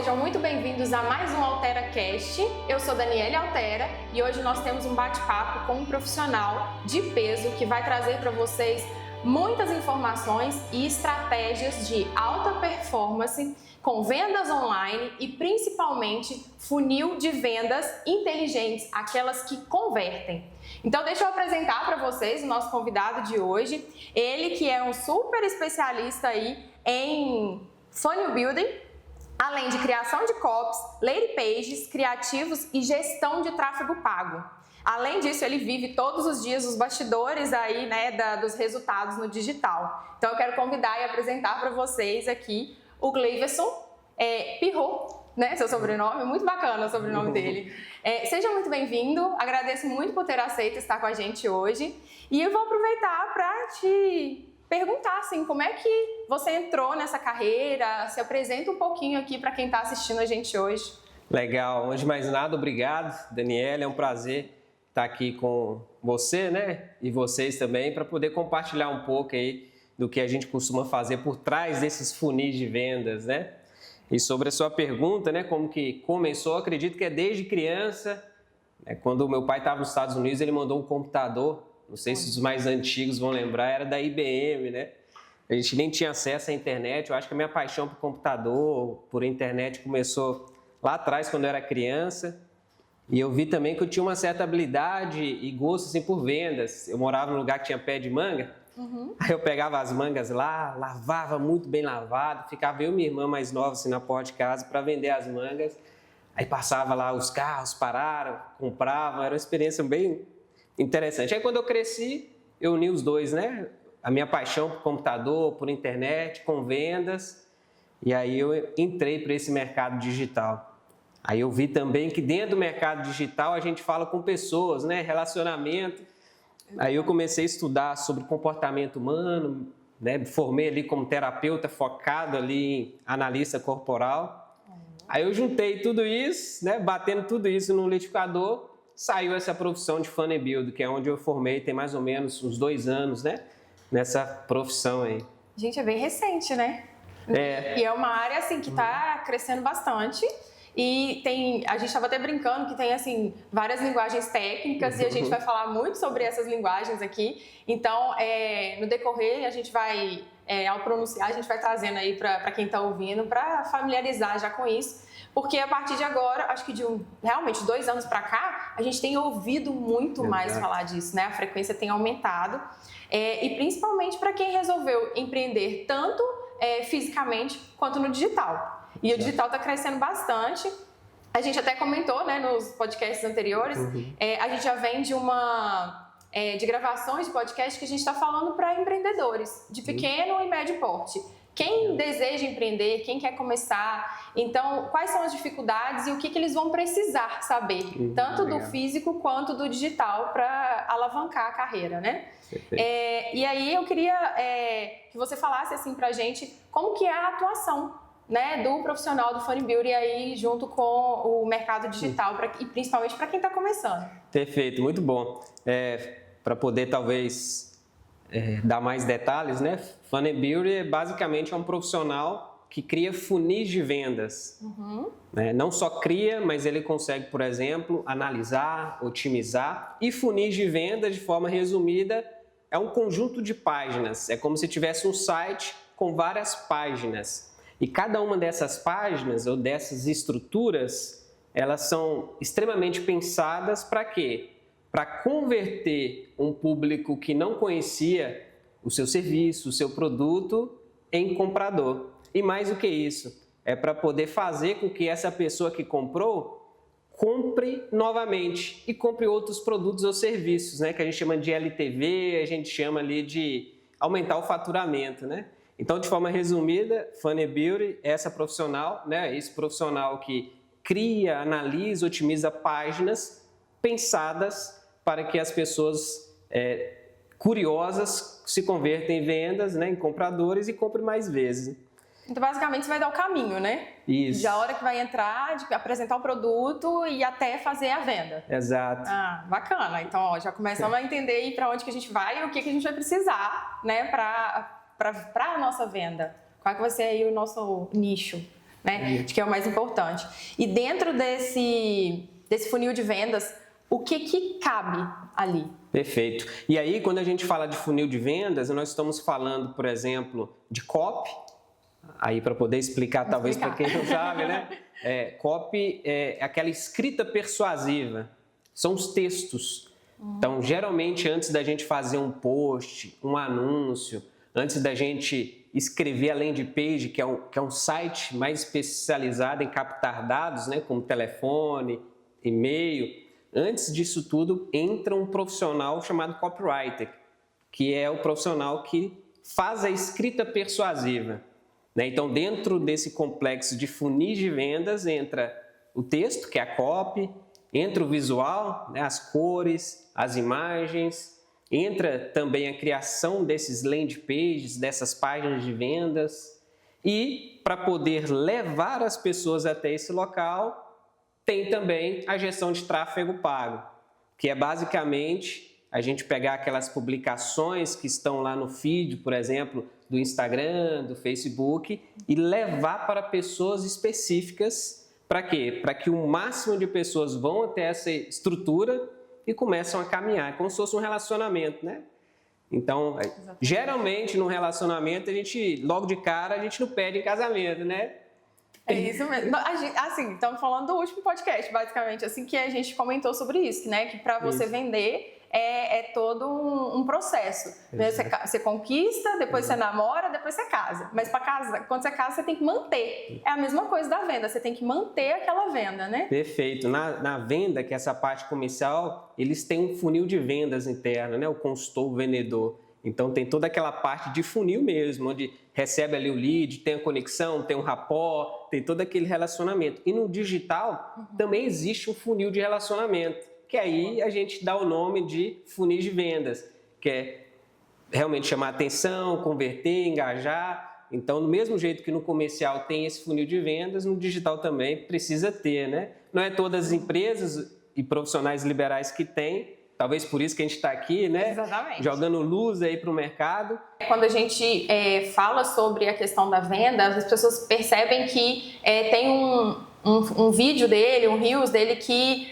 sejam muito bem-vindos a mais um AlteraCast. Eu sou Daniele Altera e hoje nós temos um bate-papo com um profissional de peso que vai trazer para vocês muitas informações e estratégias de alta performance com vendas online e principalmente funil de vendas inteligentes, aquelas que convertem. Então deixa eu apresentar para vocês o nosso convidado de hoje, ele que é um super especialista aí em funnel building, além de criação de copies, landing pages, criativos e gestão de tráfego pago. Além disso, ele vive todos os dias os bastidores aí, né, dos resultados no digital. Então eu quero convidar e apresentar para vocês aqui o Gleiverson Pirro, né, seu sobrenome, muito bacana o sobrenome dele. Seja muito bem-vindo, agradeço muito por ter aceito estar com a gente hoje. E eu vou aproveitar para te perguntar, assim, como é que você entrou nessa carreira? Se apresenta um pouquinho aqui para quem está assistindo a gente hoje. Legal, antes de mais nada, obrigado, Daniela, é um prazer estar aqui com você, né, e vocês também, para poder compartilhar um pouco aí do que a gente costuma fazer por trás desses funis de vendas, né? E sobre a sua pergunta, né, como que começou, acredito que é desde criança, né, quando o meu pai estava nos Estados Unidos, ele mandou um computador, não sei se os mais antigos vão lembrar, era da IBM, né? A gente nem tinha acesso à internet, eu acho que a minha paixão por computador, por internet começou lá atrás, quando eu era criança. E eu vi também que eu tinha uma certa habilidade e gosto assim, por vendas. Eu morava num lugar que tinha pé de manga, aí eu pegava as mangas lá, lavava muito bem lavado, ficava eu e minha irmã mais nova assim, na porta de casa para vender as mangas. Aí passava lá, os carros pararam, compravam, era uma experiência bem interessante. Aí quando eu cresci, eu uni os dois, né? A minha paixão por computador, por internet, com vendas, e aí eu entrei para esse mercado digital. Aí eu vi também que dentro do mercado digital a gente fala com pessoas, né? Relacionamento. Aí eu comecei a estudar sobre comportamento humano, né? Me formei ali como terapeuta focado ali em analista corporal. Aí eu juntei tudo isso, né? Batendo tudo isso no liquidificador, saiu essa profissão de funnel builder, que é onde eu formei, tem mais ou menos uns 2 anos, né? Nessa profissão aí. Gente, é bem recente, né? E é uma área assim que está crescendo bastante. E a gente estava até brincando que tem assim várias linguagens técnicas e a gente vai falar muito sobre essas linguagens aqui. Então, no decorrer, a gente vai, ao pronunciar, a gente vai trazendo aí para quem está ouvindo, para familiarizar já com isso. Porque a partir de agora, acho que realmente 2 anos para cá, a gente tem ouvido muito mais falar disso, né? A frequência tem aumentado. E principalmente para quem resolveu empreender tanto fisicamente quanto no digital. E o digital está crescendo bastante. A gente até comentou, né, nos podcasts anteriores, a gente já vem de gravações de podcast que a gente está falando para empreendedores de pequeno e médio porte. Quem deseja empreender, quem quer começar, então quais são as dificuldades e o que eles vão precisar saber, tanto do físico quanto do digital para alavancar a carreira, né? E aí eu queria que você falasse assim pra gente como que é a atuação, né, do profissional do funnel building aí junto com o mercado digital e principalmente para quem está começando. Perfeito, muito bom. Para poder talvez dar mais detalhes, né? Funnel builder basicamente é um profissional que cria funis de vendas. Né? Não só cria, mas ele consegue, por exemplo, analisar, otimizar. E funis de vendas, de forma resumida, é um conjunto de páginas. É como se tivesse um site com várias páginas. E cada uma dessas páginas ou dessas estruturas, elas são extremamente pensadas para quê? Para converter um público que não conhecia o seu serviço, o seu produto, em comprador. E mais do que isso, é para poder fazer com que essa pessoa que comprou compre novamente e compre outros produtos ou serviços, né? Que a gente chama de LTV, a gente chama ali de aumentar o faturamento, né? Então, de forma resumida, funnel builder é essa profissional, né? Esse profissional que cria, analisa, otimiza páginas pensadas para que as pessoas curiosas se convertam em vendas, né? Em compradores e comprem mais vezes. Então, basicamente, você vai dar o caminho, né? Isso. Da hora que vai entrar, de apresentar o produto e até fazer a venda. Exato. Ah, bacana. Então, ó, já começamos a entender aí para onde que a gente vai e o que a gente vai precisar, né? Para a nossa venda. Qual que vai ser aí o nosso nicho? né? Acho que é o mais importante. E dentro desse funil de vendas, o que cabe ali? Perfeito. E aí, quando a gente fala de funil de vendas, nós estamos falando, por exemplo, de copy. Aí, para poder explicar, talvez para quem não sabe, né? Copy é aquela escrita persuasiva. São os textos. Então, geralmente, antes da gente fazer um post, um anúncio, antes da gente escrever a landing page, que é um site mais especializado em captar dados, né, como telefone, e-mail, antes disso tudo, entra um profissional chamado copywriter, que é o profissional que faz a escrita persuasiva. Né? Então, dentro desse complexo de funis de vendas, entra o texto, que é a copy, entra o visual, né, as cores, as imagens, entra também a criação desses landing pages, dessas páginas de vendas, e para poder levar as pessoas até esse local, tem também a gestão de tráfego pago, que é basicamente a gente pegar aquelas publicações que estão lá no feed, por exemplo, do Instagram, do Facebook, e levar para pessoas específicas. Para quê? Para que o máximo de pessoas vão até essa estrutura e começam a caminhar, como se fosse um relacionamento, né? Então, geralmente no relacionamento, logo de cara, a gente não pede em casamento, né? É isso mesmo. Assim, estamos falando do último podcast, basicamente, assim, que a gente comentou sobre isso, né? Que para você vender é todo um processo. Você conquista, depois você namora, depois você casa. Mas quando você casa, você tem que manter. É a mesma coisa da venda, você tem que manter aquela venda, né? Perfeito. Na venda, que é essa parte comercial, eles têm um funil de vendas interno, né? O consultor, o vendedor. Então, tem toda aquela parte de funil mesmo, onde recebe ali o lead, tem a conexão, tem um rapport, tem todo aquele relacionamento. E no digital, também existe um funil de relacionamento, que aí a gente dá o nome de funil de vendas, que é realmente chamar atenção, converter, engajar. Então, do mesmo jeito que no comercial tem esse funil de vendas, no digital também precisa ter, né? Não é todas as empresas e profissionais liberais que têm, talvez por isso que a gente está aqui, né? Exatamente. Jogando luz aí para o mercado. Quando a gente fala sobre a questão da venda, as pessoas percebem que tem um vídeo dele, um Reels dele que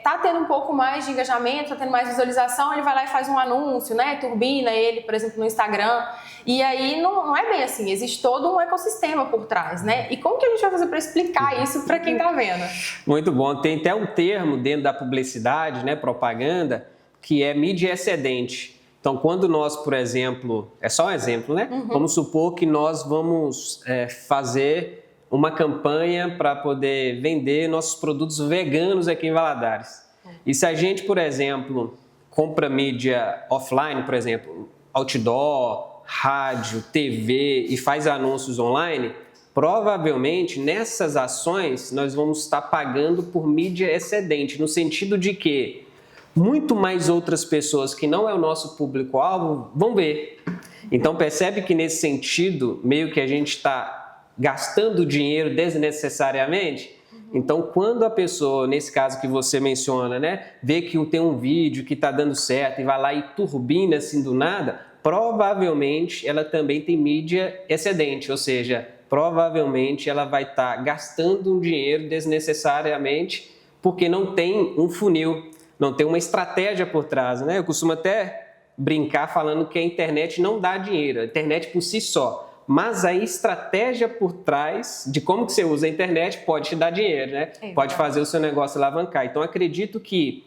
tá tendo um pouco mais de engajamento, tá tendo mais visualização, ele vai lá e faz um anúncio, né? Turbina ele, por exemplo, no Instagram. E aí não é bem assim, existe todo um ecossistema por trás, né? E como que a gente vai fazer para explicar isso para quem tá vendo? Muito bom. Tem até um termo dentro da publicidade, né, propaganda, que é mídia excedente. Então, quando nós, por exemplo, é só um exemplo, né? Vamos supor que nós vamos fazer uma campanha para poder vender nossos produtos veganos aqui em Valadares. E se a gente, por exemplo, compra mídia offline, por exemplo, outdoor, rádio, TV e faz anúncios online, provavelmente nessas ações nós vamos estar pagando por mídia excedente, no sentido de que muito mais outras pessoas que não é o nosso público-alvo vão ver. Então percebe que nesse sentido, meio que a gente está gastando dinheiro desnecessariamente. Então, quando a pessoa, nesse caso que você menciona, né, vê que tem um vídeo que está dando certo e vai lá e turbina assim do nada, provavelmente ela também tem mídia excedente, ou seja, provavelmente ela vai estar gastando um dinheiro desnecessariamente porque não tem um funil, não tem uma estratégia por trás, né? Eu costumo até brincar falando que a internet não dá dinheiro, a internet por si só. Mas a estratégia por trás de como que você usa a internet pode te dar dinheiro, né? Pode fazer o seu negócio alavancar. Então, acredito que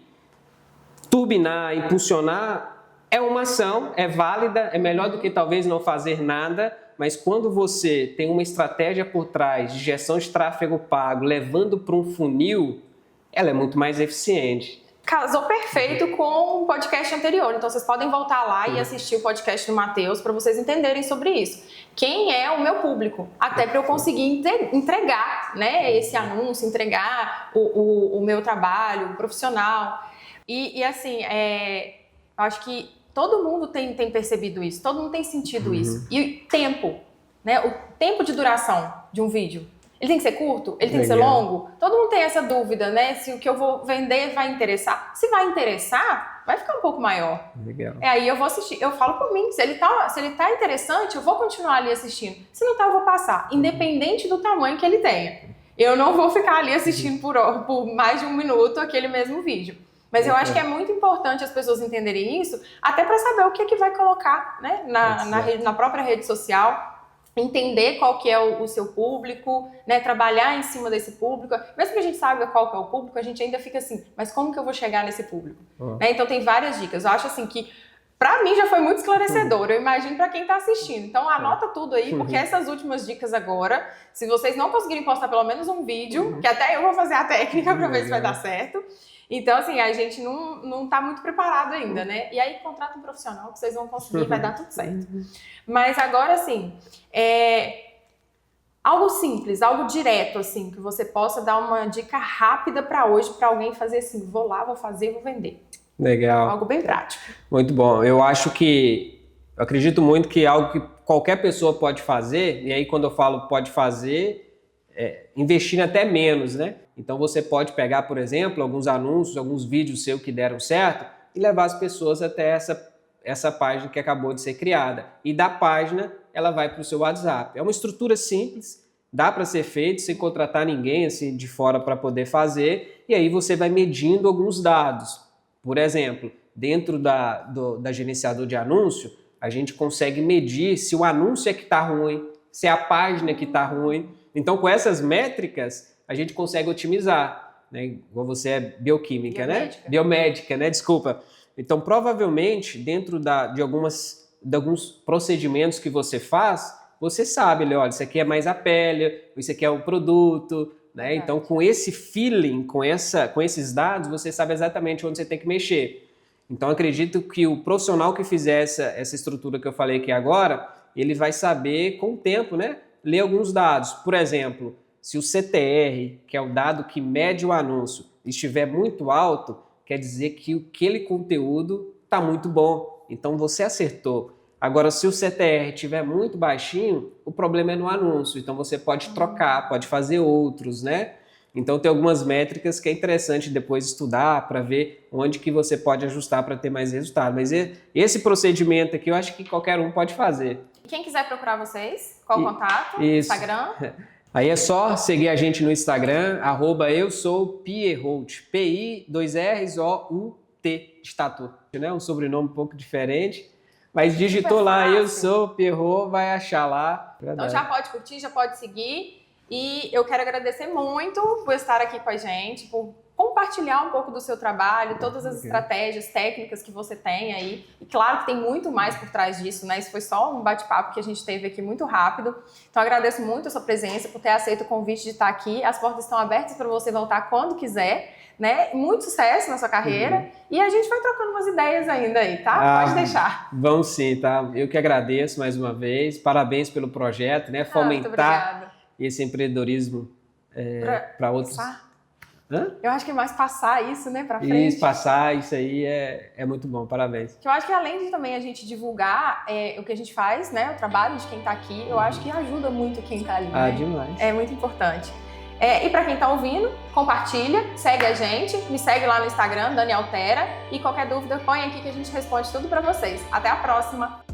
turbinar, impulsionar é uma ação, é válida, é melhor do que talvez não fazer nada, mas quando você tem uma estratégia por trás de gestão de tráfego pago, levando para um funil, ela é muito mais eficiente. Casou perfeito com o podcast anterior, então vocês podem voltar lá e assistir o podcast do Matheus para vocês entenderem sobre isso. Quem é o meu público? Até para eu conseguir entregar, né, esse anúncio, entregar o meu trabalho profissional. E assim, eu acho que todo mundo tem percebido isso, todo mundo tem sentido isso. E tempo, né, o tempo de duração de um vídeo. Ele tem que ser curto? Ele tem que ser longo? Todo mundo tem essa dúvida, né? Se o que eu vou vender vai interessar. Se vai interessar, vai ficar um pouco maior. Legal. Aí eu vou assistir, eu falo por mim, se ele tá interessante, eu vou continuar ali assistindo. Se não tá, eu vou passar, independente do tamanho que ele tenha. Eu não vou ficar ali assistindo por mais de 1 minuto aquele mesmo vídeo. Mas eu acho que é muito importante as pessoas entenderem isso, até para saber o que é que vai colocar, né, na própria rede social. Entender qual que é o seu público, né, trabalhar em cima desse público. Mesmo que a gente saiba qual que é o público, a gente ainda fica assim, mas como que eu vou chegar nesse público? Né? Então tem várias dicas. Eu acho assim que, pra mim, já foi muito esclarecedor. Eu imagino pra quem tá assistindo. Então anota tudo aí, porque essas últimas dicas agora, se vocês não conseguirem postar pelo menos um vídeo, que até eu vou fazer a técnica pra ver se vai dar certo. Então, assim, a gente não tá muito preparado ainda, né? E aí, contrata um profissional que vocês vão conseguir, vai dar tudo certo. Mas agora, assim, algo simples, algo direto, assim, que você possa dar uma dica rápida para hoje, para alguém fazer assim, vou lá, vou fazer, vou vender. Legal. Algo bem prático. Muito bom. Eu acredito muito que é algo que qualquer pessoa pode fazer, e aí quando eu falo pode fazer, investindo até menos, né? Então você pode pegar, por exemplo, alguns anúncios, alguns vídeos seus que deram certo e levar as pessoas até essa página que acabou de ser criada. E da página, ela vai para o seu WhatsApp. É uma estrutura simples, dá para ser feito sem contratar ninguém assim, de fora para poder fazer, e aí você vai medindo alguns dados. Por exemplo, dentro da gerenciador de anúncio, a gente consegue medir se o anúncio é que está ruim, se é a página que está ruim. Então, com essas métricas, a gente consegue otimizar, né? Igual você é bioquímica, né? Biomédica, né? Desculpa. Então, provavelmente, dentro de alguns procedimentos que você faz, você sabe, olha, isso aqui é mais a pele, isso aqui é o produto, né? Então, com esse feeling, com esses dados, você sabe exatamente onde você tem que mexer. Então, acredito que o profissional que fizer essa estrutura que eu falei aqui agora, ele vai saber, com o tempo, né? Ler alguns dados. Por exemplo, se o CTR, que é o dado que mede o anúncio, estiver muito alto, quer dizer que aquele conteúdo está muito bom. Então você acertou. Agora, se o CTR estiver muito baixinho, o problema é no anúncio. Então você pode trocar, pode fazer outros, né? Então tem algumas métricas que é interessante depois estudar para ver onde que você pode ajustar para ter mais resultado. Mas esse procedimento aqui eu acho que qualquer um pode fazer. Quem quiser procurar vocês, qual o contato? Isso. Instagram? Aí é só seguir a gente no Instagram, @eusoupierrout, P-I-2-R-O-U-T, de tatu. Né? Um sobrenome um pouco diferente, mas digitou lá, eu sou Pierrot, vai achar lá. Então já pode curtir, já pode seguir. E eu quero agradecer muito por estar aqui com a gente, por compartilhar um pouco do seu trabalho, todas as estratégias técnicas que você tem aí. E claro que tem muito mais por trás disso, né? Isso foi só um bate-papo que a gente teve aqui muito rápido. Então agradeço muito a sua presença, por ter aceito o convite de estar aqui. As portas estão abertas para você voltar quando quiser, né? Muito sucesso na sua carreira. E a gente vai trocando umas ideias ainda aí, tá? Pode deixar. Vamos sim, tá? Eu que agradeço mais uma vez. Parabéns pelo projeto, né? Fomentar esse empreendedorismo para outros. Eu acho que é mais passar isso, né, pra frente. Isso, passar, isso aí é muito bom, parabéns. Eu acho que além de também a gente divulgar o que a gente faz, né, o trabalho de quem tá aqui, eu acho que ajuda muito quem tá ali, né? Demais. É muito importante. E pra quem tá ouvindo, compartilha, segue a gente, me segue lá no Instagram, Dani Altera, e qualquer dúvida põe aqui que a gente responde tudo pra vocês. Até a próxima!